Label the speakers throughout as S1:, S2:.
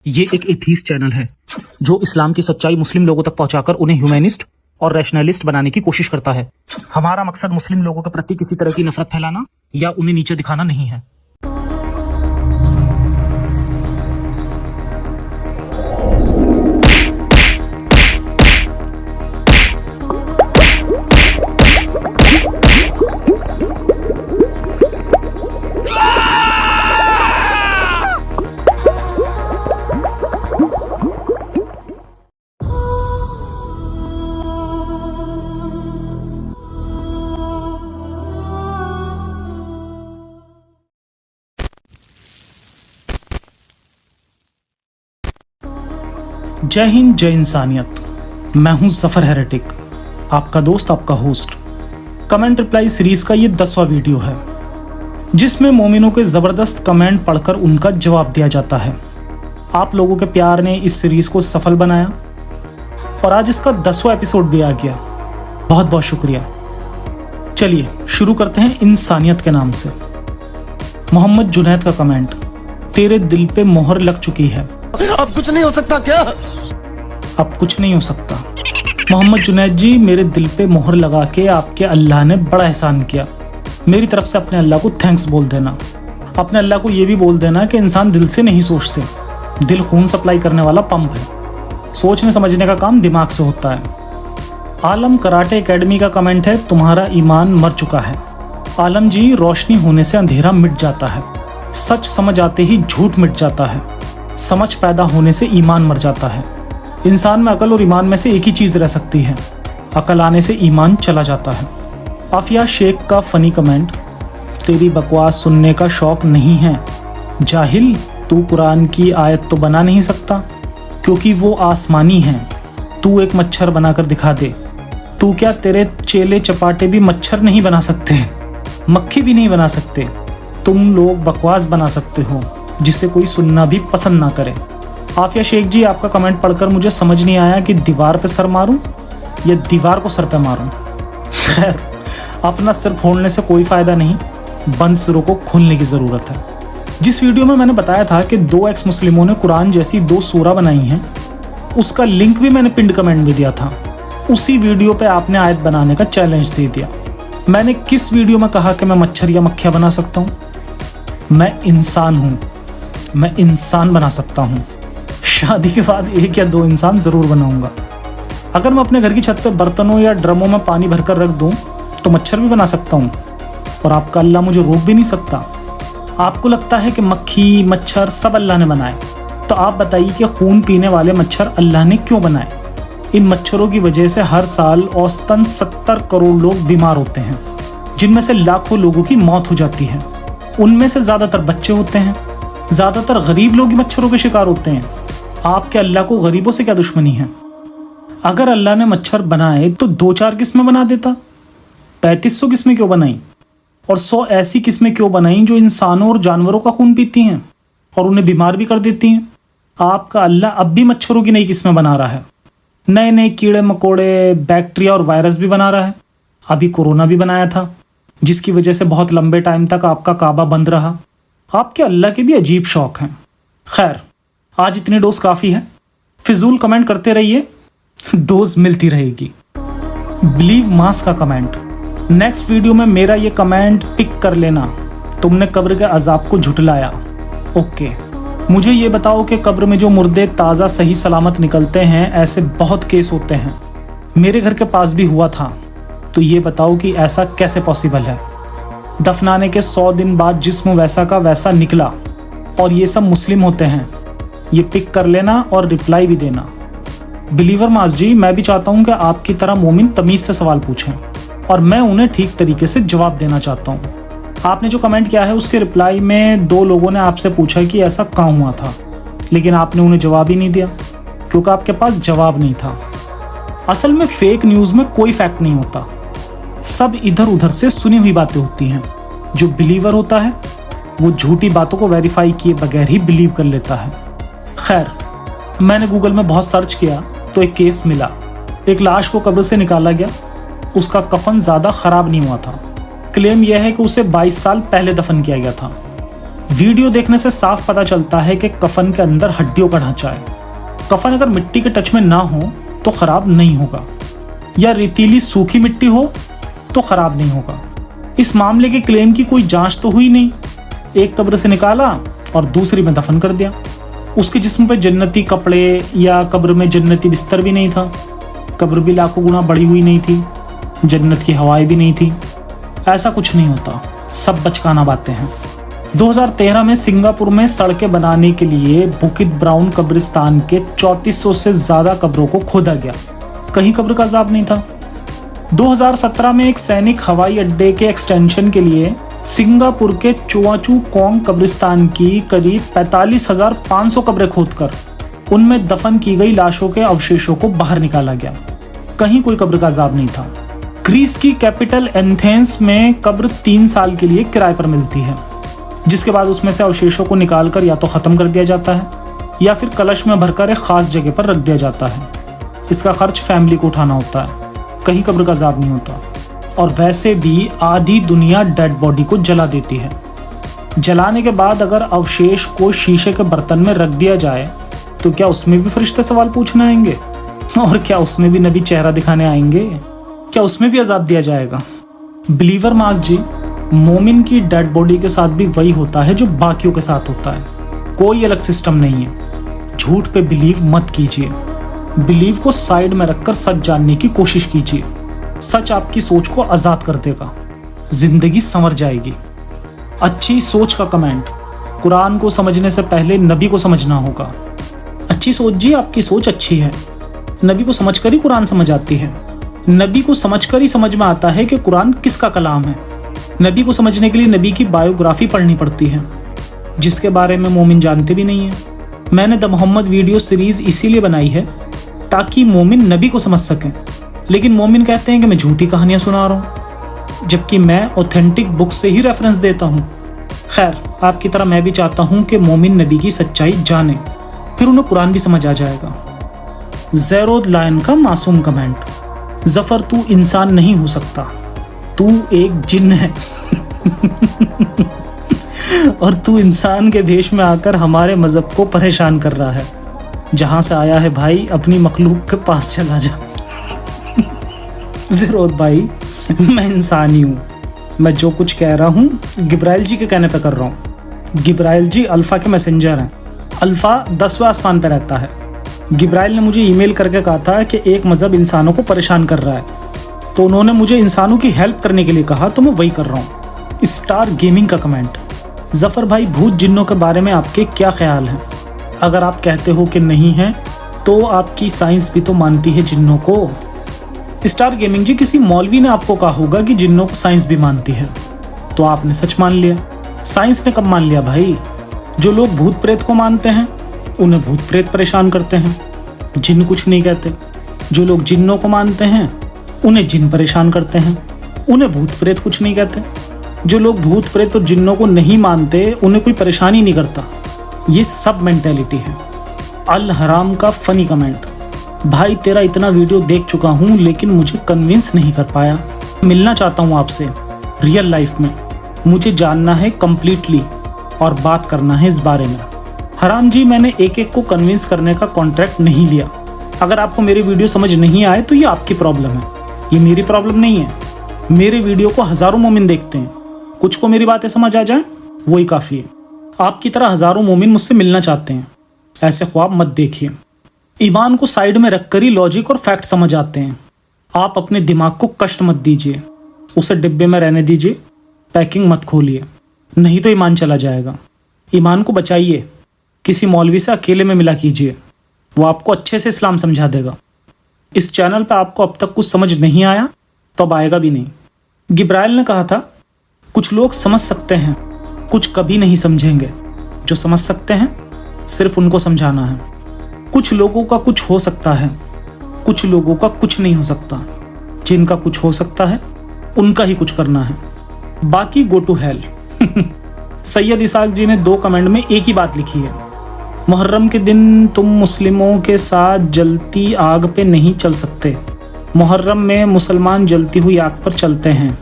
S1: ये एक atheist channel है जो इस्लाम की सच्चाई मुस्लिम लोगों तक पहुंचाकर उन्हें ह्यूमैनिस्ट और रैशनलिस्ट बनाने की कोशिश करता है। हमारा मकसद मुस्लिम लोगों के प्रति किसी तरह की नफरत फैलाना या उन्हें नीचे दिखाना नहीं है। जय हिंद, जय इंसानियत। मैं हूं जफर हेरेटिक, आपका दोस्त, आपका होस्ट। कमेंट रिप्लाई सीरीज का ये 10वां वीडियो है जिसमें मोमिनों के जबरदस्त कमेंट पढ़कर उनका जवाब दिया जाता है। आप लोगों के प्यार ने इस सीरीज को सफल बनाया और आज इसका 10वां एपिसोड भी आ गया। बहुत बहुत शुक्रिया। चलिए शुरू करते हैं इंसानियत के नाम से। मोहम्मद जुनैद का कमेंट, तेरे दिल पे मोहर लग चुकी है,
S2: अब कुछ नहीं हो सकता क्या?
S1: अब कुछ नहीं हो सकता। मोहम्मद जुनैद जी, मेरे दिल पे मोहर लगा के आपके अल्लाह ने बड़ा एहसान किया। मेरी तरफ से अपने अल्लाह को थैंक्स बोल देना। अपने अल्लाह को ये भी बोल देना कि इंसान दिल से नहीं सोचते, दिल खून सप्लाई करने वाला पंप है। सोचने समझने का काम दिमाग से होता है। आलम कराटे एकेडमी का कमेंट है, तुम्हारा ईमान मर चुका है। आलम जी, रोशनी होने से अंधेरा मिट जाता है, सच समझ आते ही झूठ मिट जाता है, समझ पैदा होने से ईमान मर जाता है। इंसान में अकल और ईमान में से एक ही चीज रह सकती है, अकल आने से ईमान चला जाता है। आफिया शेख का फनी कमेंट, तेरी बकवास सुनने का शौक नहीं है जाहिल, तू कुरान की आयत तो बना नहीं सकता क्योंकि वो आसमानी है। तू एक मच्छर बनाकर दिखा दे। तू क्या, तेरे चेले चपाटे भी मच्छर नहीं बना सकते, मक्खी भी नहीं बना सकते। तुम लोग बकवास बना सकते हो जिसे कोई सुनना भी पसंद ना करे। आफिया शेख जी, आपका कमेंट पढ़कर मुझे समझ नहीं आया कि दीवार पे सर मारूं या दीवार को सर पे मारूं। खैर, अपना सिर फोड़ने से कोई फायदा नहीं, बंद सिरों को खोलने की जरूरत है। जिस वीडियो में मैंने बताया था कि 2 एक्स मुस्लिमों ने कुरान जैसी 2 सूरा बनाई हैं, उसका लिंक भी मैंने पिंड कमेंट में दिया था। उसी वीडियो पे आपने आयत बनाने का चैलेंज दे दिया। मैंने किस वीडियो में कहा कि मैं मच्छर या मक्खियां बना सकता हूँ? मैं इंसान हूँ, मैं इंसान बना सकता हूँ। शादी के बाद 1 या 2 इंसान जरूर बनाऊंगा। अगर मैं अपने घर की छत पे बर्तनों या ड्रमों में पानी भरकर रख दूं तो मच्छर भी बना सकता हूं और आपका अल्लाह मुझे रोक भी नहीं सकता। आपको लगता है कि मक्खी मच्छर सब अल्लाह ने बनाए, तो आप बताइए कि खून पीने वाले मच्छर अल्लाह ने क्यों बनाए? इन मच्छरों की वजह से हर साल औसतन 70 करोड़ लोग बीमार होते हैं, जिनमें से लाखों लोगों की मौत हो जाती है। उनमें से ज्यादातर बच्चे होते हैं। ज्यादातर गरीब लोग ही मच्छरों के शिकार होते हैं। आपके अल्लाह को गरीबों से क्या दुश्मनी है? अगर अल्लाह ने मच्छर बनाए तो 2-4 किस्में बना देता, 3500 किस्में क्यों बनाई? और 100 ऐसी किस्में क्यों बनाई जो इंसानों और जानवरों का खून पीती हैं और उन्हें बीमार भी कर देती हैं? आपका अल्लाह अब भी मच्छरों की नई किस्में बना रहा है, नए नए कीड़े मकोड़े, बैक्टीरिया और वायरस भी बना रहा है। अभी कोरोना भी बनाया था, जिसकी वजह से बहुत लंबे टाइम तक आपका काबा बंद रहा। आपके अल्लाह के भी अजीब शौक हैं। खैर, आज इतनी डोज काफी है। फिजूल कमेंट करते रहिए, डोज मिलती रहेगी। बिलीव मास का कमेंट, नेक्स्ट वीडियो में मेरा ये कमेंट पिक कर लेना, तुमने कब्र के अजाब को झुटलाया। ओके, मुझे ये बताओ कि कब्र में जो मुर्दे ताज़ा सही सलामत निकलते हैं, ऐसे बहुत केस होते हैं। मेरे घर के पास भी हुआ था, तो ये बताओ कि ऐसा कैसे पॉसिबल है? दफनाने के 100 दिन बाद जिस्म वैसा का वैसा निकला और ये सब मुस्लिम होते हैं। ये पिक कर लेना और रिप्लाई भी देना। बिलीवर मास जी, मैं भी चाहता हूँ कि आपकी तरह मोमिन तमीज़ से सवाल पूछें और मैं उन्हें ठीक तरीके से जवाब देना चाहता हूँ। आपने जो कमेंट किया है उसके रिप्लाई में 2 लोगों ने आपसे पूछा कि ऐसा कहाँ हुआ था, लेकिन आपने उन्हें जवाब ही नहीं दिया क्योंकि आपके पास जवाब नहीं था। असल में फेक न्यूज़ में कोई फैक्ट नहीं होता, सब इधर उधर से सुनी हुई बातें होती हैं। जो बिलीवर होता है वो झूठी बातों को वेरीफाई किए बगैर ही बिलीव कर लेता है। खैर, मैंने गूगल में बहुत सर्च किया तो एक केस मिला। एक लाश को कब्र से निकाला गया, उसका कफन ज़्यादा ख़राब नहीं हुआ था। क्लेम यह है कि उसे 22 साल पहले दफन किया गया था। वीडियो देखने से साफ पता चलता है कि कफन के अंदर हड्डियों का ढांचा है। कफन अगर मिट्टी के टच में ना हो तो खराब नहीं होगा, या रेतीली सूखी मिट्टी हो तो खराब नहीं होगा। इस मामले के क्लेम की कोई जांच तो हुई नहीं। एक कब्र से निकाला और दूसरी में दफन कर दिया। उसके जिस्म पे जन्नती कपड़े या कब्र में जन्नती बिस्तर भी नहीं था। कब्र भी लाखों गुना बड़ी हुई नहीं थी, जन्नत की हवाएं भी नहीं थी। ऐसा कुछ नहीं होता, सब बचकाना बातें हैं। 2013 में सिंगापुर में सड़कें बनाने के लिए बुकिट ब्राउन कब्रिस्तान के 3400 से ज्यादा कब्रों को खोदा गया, कहीं कब्र का अजाब नहीं था। 2017 में एक सैनिक हवाई अड्डे के एक्सटेंशन के लिए सिंगापुर के चुआचू कोंग कब्रिस्तान की करीब 45,500 कब्रें खोदकर उनमें दफन की गई लाशों के अवशेषों को बाहर निकाला गया, कहीं कोई कब्र का अजाब नहीं था। ग्रीस की कैपिटल एथेंस में कब्र 3 साल के लिए किराए पर मिलती है, जिसके बाद उसमें से अवशेषों को निकालकर या तो खत्म कर दिया जाता है या फिर कलश में भरकर एक खास जगह पर रख दिया जाता है। इसका खर्च फैमिली को उठाना होता है, कहीं कब्र का अजाब नहीं होता। और वैसे भी आधी दुनिया डेड बॉडी को जला देती है। जलाने के बाद अगर अवशेष को शीशे के बर्तन में रख दिया जाए तो क्या उसमें भी फरिश्ते सवाल पूछने आएंगे? और क्या उसमें भी नबी चेहरा दिखाने आएंगे? क्या उसमें भी अजाब दिया जाएगा? बिलीवर मास जी, मोमिन की डेड बॉडी के साथ भी वही होता है जो बाकियों के साथ होता है, कोई अलग सिस्टम नहीं है। झूठ पे बिलीव मत कीजिए, बिलीव को साइड में रखकर सच जानने की कोशिश कीजिए। सच आपकी सोच को आजाद कर देगा, जिंदगी संवर जाएगी। अच्छी सोच का कमेंट, कुरान को समझने से पहले नबी को समझना होगा। अच्छी सोच जी, आपकी सोच अच्छी है। नबी को समझकर ही कुरान समझ आती है। नबी को समझकर ही समझ में आता है कि कुरान किसका कलाम है। नबी को समझने के लिए नबी की बायोग्राफी पढ़नी पड़ती है, जिसके बारे में मोमिन जानते भी नहीं है। मैंने द मोहम्मद वीडियो सीरीज इसीलिए बनाई है ताकि मोमिन नबी को समझ सकें, लेकिन मोमिन कहते हैं कि मैं झूठी कहानियां सुना रहा हूं, जबकि मैं ऑथेंटिक बुक से ही रेफरेंस देता हूं। खैर, आपकी तरह मैं भी चाहता हूं कि मोमिन नबी की सच्चाई जाने, फिर उन्हें कुरान भी समझ आ जाएगा। ज़ेरोद लायन का मासूम कमेंट, जफर तू इंसान नहीं हो सकता, तू एक जिन्न है। और तू इंसान के भेष में आकर हमारे मजहब को परेशान कर रहा है। जहां से आया है भाई, अपनी मखलूक के पास चला जा। ज़ेरोद भाई, मैं इंसान ही हूं। मैं जो कुछ कह रहा हूं गिब्राइल जी के कहने पे कर रहा हूं। गिब्राइल जी अल्फा के मैसेंजर हैं। अल्फा 10वें आसमान पे रहता है। गिब्राइल ने मुझे ईमेल करके कहा था कि एक मजहब इंसानों को परेशान कर रहा है, तो उन्होंने मुझे इंसानों की हेल्प करने के लिए कहा, तो मैं वही कर रहा हूँ। स्टार गेमिंग का कमेंट, जफर भाई भूत जिन्नों के बारे में आपके क्या ख्याल हैं? अगर आप कहते हो कि नहीं है तो आपकी साइंस भी तो मानती है जिन्नों को। स्टार गेमिंग जी, किसी मौलवी ने आपको कहा होगा कि जिन्नों को साइंस भी मानती है, तो आपने सच मान लिया। साइंस ने कब मान लिया भाई? जो लोग भूत प्रेत को मानते हैं उन्हें भूत प्रेत परेशान करते हैं, जिन्न कुछ नहीं कहते। जो लोग जिन्नों को मानते हैं उन्हें जिन्न परेशान करते हैं, उन्हें भूत प्रेत कुछ नहीं कहते। जो लोग भूत प्रेत और जिन्नों को नहीं मानते उन्हें कोई परेशानी नहीं करता। ये सब मेंटेलिटी है। अल हराम का फनी कमेंट, भाई तेरा इतना वीडियो देख चुका हूँ लेकिन मुझे कन्विंस नहीं कर पाया। मिलना चाहता हूँ आपसे रियल लाइफ में, मुझे जानना है कंप्लीटली और बात करना है इस बारे में। हराम जी, मैंने एक एक को कन्विंस करने का कॉन्ट्रैक्ट नहीं लिया। अगर आपको मेरी वीडियो समझ नहीं आए तो ये आपकी प्रॉब्लम है, ये मेरी प्रॉब्लम नहीं है। मेरे वीडियो को हजारों मोमिन देखते हैं, कुछ को मेरी बातें समझ आ जाए वही काफ़ी है। आपकी तरह हजारों मोमिन मुझसे मिलना चाहते हैं, ऐसे ख्वाब मत देखिए। ईमान को साइड में रखकर ही लॉजिक और फैक्ट समझ आते हैं। आप अपने दिमाग को कष्ट मत दीजिए, उसे डिब्बे में रहने दीजिए, पैकिंग मत खोलिए, नहीं तो ईमान चला जाएगा। ईमान को बचाइए, किसी मौलवी से अकेले में मिला कीजिए, वो आपको अच्छे से इस्लाम समझा देगा। इस चैनल पर आपको अब तक कुछ समझ नहीं आया तो अब आएगा भी नहीं। गिब्राइल ने कहा था, कुछ लोग समझ सकते हैं, कुछ कभी नहीं समझेंगे। जो समझ सकते हैं सिर्फ उनको समझाना है। कुछ लोगों का कुछ हो सकता है, कुछ लोगों का कुछ नहीं हो सकता। जिनका कुछ हो सकता है उनका ही कुछ करना है, बाकी go to hell. Syed Ishaq ji ने 2 कमेंट में एक ही बात लिखी है, मुहर्रम के दिन तुम मुस्लिमों के साथ जलती आग पे नहीं चल सकते। मुहर्रम में मुसलमान जलती हुई आग पर चलते हैं,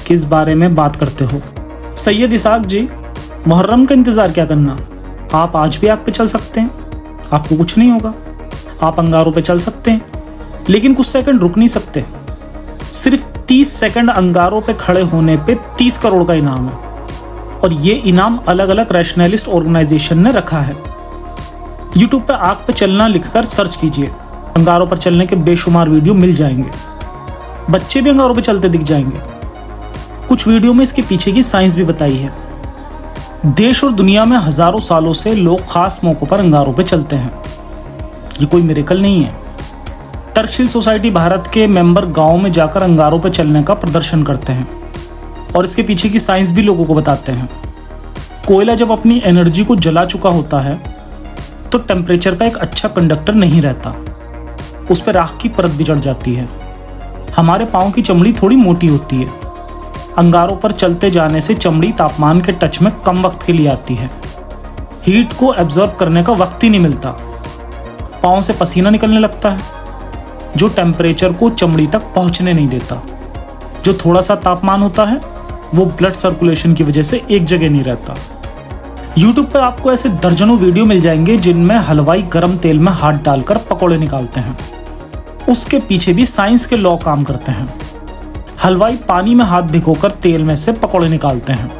S1: किस बारे में बात करते हो? सैयद इसाक जी, मुहर्रम का इंतज़ार क्या करना, आप आज भी आग पे चल सकते हैं, आपको कुछ नहीं होगा। आप अंगारों पे चल सकते हैं, लेकिन कुछ सेकंड रुक नहीं सकते। सिर्फ 30 सेकंड अंगारों पे खड़े होने पे 30 करोड़ का इनाम है, और ये इनाम अलग अलग रैशनलिस्ट ऑर्गेनाइजेशन ने रखा है। यूट्यूब पे आग पे चलना लिखकर सर्च कीजिए, अंगारों पर चलने के बेशुमार वीडियो मिल जाएंगे। बच्चे भी अंगारों पे चलते दिख जाएंगे। कुछ वीडियो में इसके पीछे की साइंस भी बताई है। देश और दुनिया में हजारों सालों से लोग खास मौकों पर अंगारों पे चलते हैं। ये कोई मिरेकल नहीं है। तर्कशील सोसाइटी भारत के मेंबर गांव में जाकर अंगारों पे चलने का प्रदर्शन करते हैं और इसके पीछे की साइंस भी लोगों को बताते हैं। कोयला जब अपनी एनर्जी को जला चुका होता है तो टेम्परेचर का एक अच्छा कंडक्टर नहीं रहता, उस पर राख की परत भी चढ़ जाती है। हमारे पाँव की चमड़ी थोड़ी मोटी होती है। अंगारों पर चलते जाने से चमड़ी तापमान के टच में कम वक्त के लिए आती है। हीट को एब्जॉर्ब करने का वक्त ही नहीं मिलता। पाँव से पसीना निकलने लगता है जो टेम्परेचर को चमड़ी तक पहुंचने नहीं देता। जो थोड़ा सा तापमान होता है वो ब्लड सर्कुलेशन की वजह से एक जगह नहीं रहता। यूट्यूब पे आपको ऐसे दर्जनों वीडियो मिल जाएंगे जिनमें हलवाई गर्म तेल में हाथ डालकर पकौड़े निकालते हैं। उसके पीछे भी साइंस के लॉ काम करते हैं। हलवाई पानी में हाथ भिगोकर तेल में से पकौड़े निकालते हैं।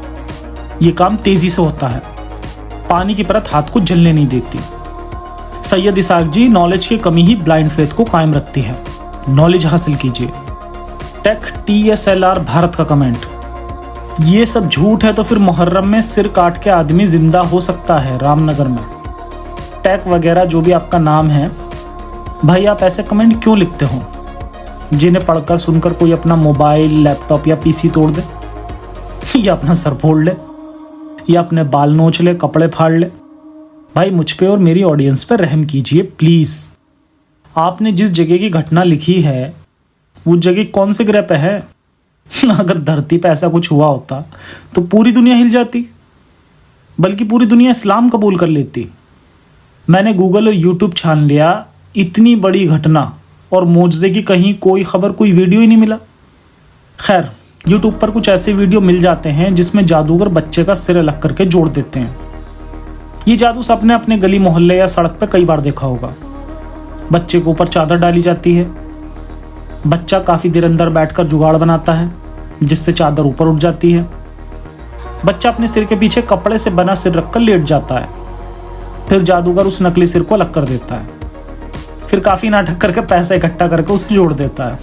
S1: ये काम तेजी से होता है, पानी की परत हाथ को जलने नहीं देती। सैयद इसाक जी, नॉलेज की कमी ही ब्लाइंड फेथ को कायम रखती है, नॉलेज हासिल कीजिए। टेक TSLR भारत का कमेंट, ये सब झूठ है तो फिर मुहर्रम में सिर काट के आदमी जिंदा हो सकता है रामनगर में। टेक वगैरह जो भी आपका नाम है, भाई आप ऐसे कमेंट क्यों लिखते हो जिन्हें पढ़कर सुनकर कोई अपना मोबाइल, लैपटॉप या PC तोड़ दे, या अपना सर फोड़ ले, या अपने बाल नोच ले, कपड़े फाड़ ले। भाई मुझ पे और मेरी ऑडियंस पे रहम कीजिए प्लीज। आपने जिस जगह की घटना लिखी है वो जगह कौन से ग्रह पे है? अगर धरती पे ऐसा कुछ हुआ होता तो पूरी दुनिया हिल जाती, बल्कि पूरी दुनिया इस्लाम कबूल कर लेती। मैंने गूगल और यूट्यूब छान लिया, इतनी बड़ी घटना और मोजज़े की कहीं कोई खबर, कोई वीडियो ही नहीं मिला। खैर, यूट्यूब पर कुछ ऐसे वीडियो मिल जाते हैं जिसमें जादूगर बच्चे का सिर अलग करके जोड़ देते हैं। ये जादू सबने अपने गली मोहल्ले या सड़क पे कई बार देखा होगा। बच्चे के ऊपर चादर डाली जाती है, बच्चा काफ़ी देर अंदर बैठकर जुगाड़ बनाता है जिससे चादर ऊपर उठ जाती है। बच्चा अपने सिर के पीछे कपड़े से बना सिर रखकर लेट जाता है। फिर जादूगर उस नकली सिर को अलग कर देता है। फिर काफ़ी नाटक करके पैसा इकट्ठा करके उसे जोड़ देता है।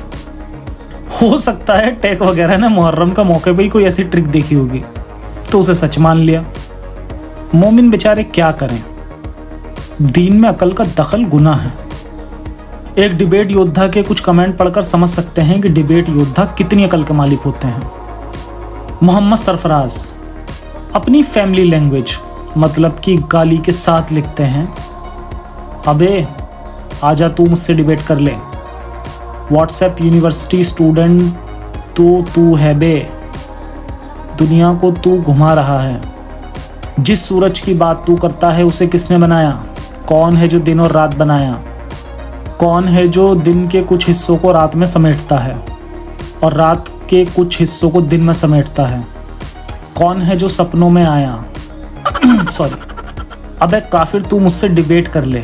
S1: हो सकता है टेक वगैरह ने मुहर्रम का मौके पर ही कोई ऐसी ट्रिक देखी होगी तो उसे सच मान लिया। मोमिन बेचारे क्या करें, दीन में अकल का दखल गुनाह है। एक डिबेट योद्धा के कुछ कमेंट पढ़कर समझ सकते हैं कि डिबेट योद्धा कितनी अकल के मालिक होते हैं। मोहम्मद सरफराज अपनी फैमिली लैंग्वेज मतलब कि गाली के साथ लिखते हैं, अबे आजा तू मुझसे डिबेट कर ले, व्हाट्सएप यूनिवर्सिटी स्टूडेंट तो तू है बे, दुनिया को तू घुमा रहा है। जिस सूरज की बात तू करता है उसे किसने बनाया? कौन है जो दिन और रात बनाया? कौन है जो दिन के कुछ हिस्सों को रात में समेटता है और रात के कुछ हिस्सों को दिन में समेटता है? कौन है जो सपनों में आया? सॉरी, अबे काफिर तू मुझसे डिबेट कर ले।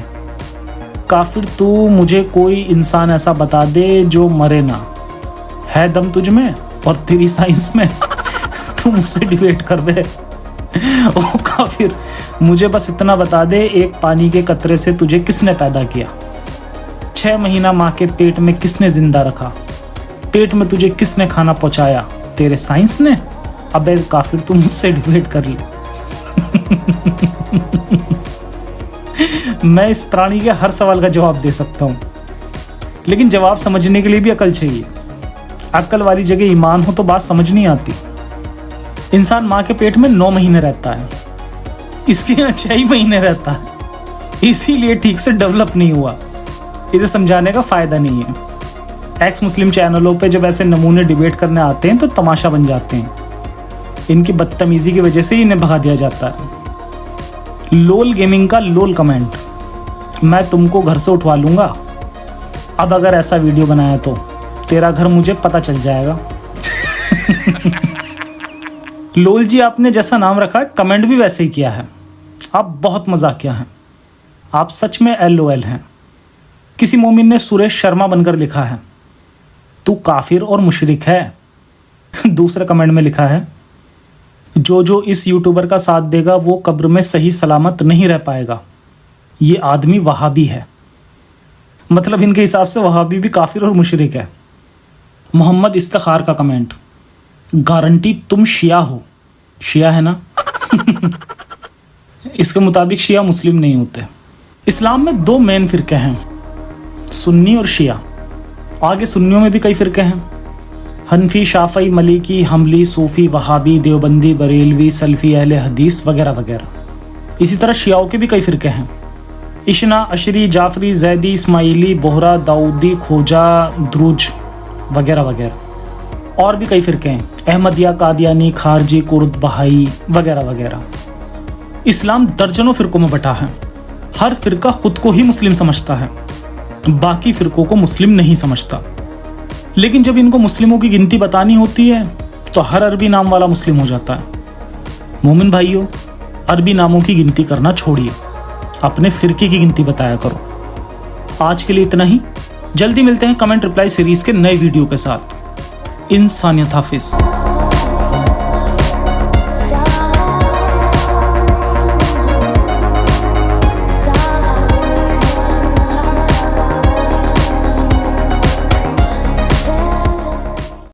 S1: काफिर तू मुझे कोई इंसान ऐसा बता दे जो मरे ना। है दम तुझ में और तेरी साइंस में, तू मुझसे डिबेट कर बे। ओ काफिर, मुझे बस इतना बता दे, एक पानी के कतरे से तुझे किसने पैदा किया? 6 महीना माँ के पेट में किसने जिंदा रखा? पेट में तुझे किसने खाना पहुंचाया? तेरे साइंस ने? अबे काफिर तू मुझसे डिबेट कर ले। मैं इस प्राणी के हर सवाल का जवाब दे सकता हूँ, लेकिन जवाब समझने के लिए भी अकल चाहिए। अकल वाली जगह ईमान हो तो बात समझ नहीं आती। इंसान माँ के पेट में 9 महीने रहता है, इसके यहाँ 6 ही महीने रहता है, इसीलिए ठीक से डेवलप नहीं हुआ। इसे समझाने का फायदा नहीं है। एक्स मुस्लिम चैनलों पे जब ऐसे नमूने डिबेट करने आते हैं तो तमाशा बन जाते हैं। इनकी बदतमीजी की वजह से इन्हें भगा दिया जाता है। लोल गेमिंग का लोल कमेंट, मैं तुमको घर से उठवा लूंगा, अब अगर ऐसा वीडियो बनाया तो तेरा घर मुझे पता चल जाएगा। लोल जी, आपने जैसा नाम रखा है कमेंट भी वैसे ही किया है। आप बहुत मजाकिया हैं। आप सच में LOL हैं। किसी मोमिन ने सुरेश शर्मा बनकर लिखा है, तू काफिर और मुशरिक है। दूसरे कमेंट में लिखा है, जो इस यूट्यूबर का साथ देगा वो कब्र में सही सलामत नहीं रह पाएगा। ये आदमी वहाबी है। मतलब इनके हिसाब से वहाबी भी काफिर और मुशरिक है। मोहम्मद इफ्तिखार का कमेंट, गारंटी तुम शिया हो। शिया है ना? इसके मुताबिक शिया मुस्लिम नहीं होते। इस्लाम में 2 मेन फिरके हैं, सुन्नी और शिया। आगे सुन्नियों में भी कई फिरके हैं, हनफी, शाफई, मलिकी, हमली, सूफी, वहाबी, देवबंदी, बरेलवी, सल्फी, अहले हदीस वगैरह वगैरह। इसी तरह शियाओं के भी कई फिरके हैं, इशना, अशरी, जाफरी, जैदी, इस्माइली, बोहरा, दाऊदी, खोजा, द्रुज वगैरह वगैरह। और भी कई फिरके हैं, अहमदिया, कादियानी, खारजी, कुर्द, बहाई वगैरह वगैरह। इस्लाम दर्जनों फिरकों में बटा है। हर फिरका खुद को ही मुस्लिम समझता है, बाकी फिरकों को मुस्लिम नहीं समझता। लेकिन जब इनको मुस्लिमों की गिनती बतानी होती है तो हर अरबी नाम वाला मुस्लिम हो जाता है। मोमिन भाइयों, अरबी नामों की गिनती करना छोड़िए, अपने फिरके की गिनती बताया करो। आज के लिए इतना ही। जल्दी मिलते हैं कमेंट रिप्लाई सीरीज के नए वीडियो के साथ। इंसानियत हाफिज।